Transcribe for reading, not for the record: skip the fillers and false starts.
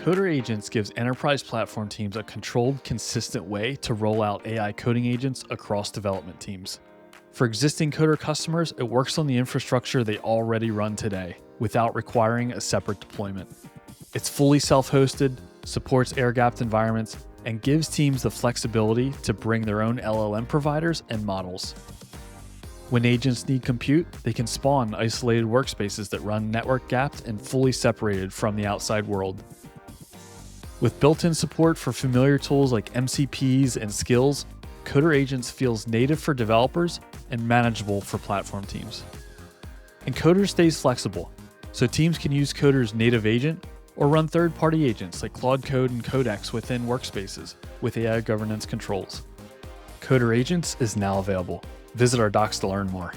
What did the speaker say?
Coder Agents gives enterprise platform teams a controlled, consistent way to roll out AI coding agents across development teams. For existing Coder customers, it works on the infrastructure they already run today without requiring a separate deployment. It's fully self-hosted, supports air-gapped environments, and gives teams the flexibility to bring their own LLM providers and models. When agents need compute, they can spawn isolated workspaces that run network-gapped and fully separated from the outside world. With built-in support for familiar tools like MCPs and skills, Coder Agents feels native for developers and manageable for platform teams. And Coder stays flexible, so teams can use Coder's native agent or run third-party agents like Claude Code and Codex within workspaces with AI governance controls. Coder Agents is now available. Visit our docs to learn more.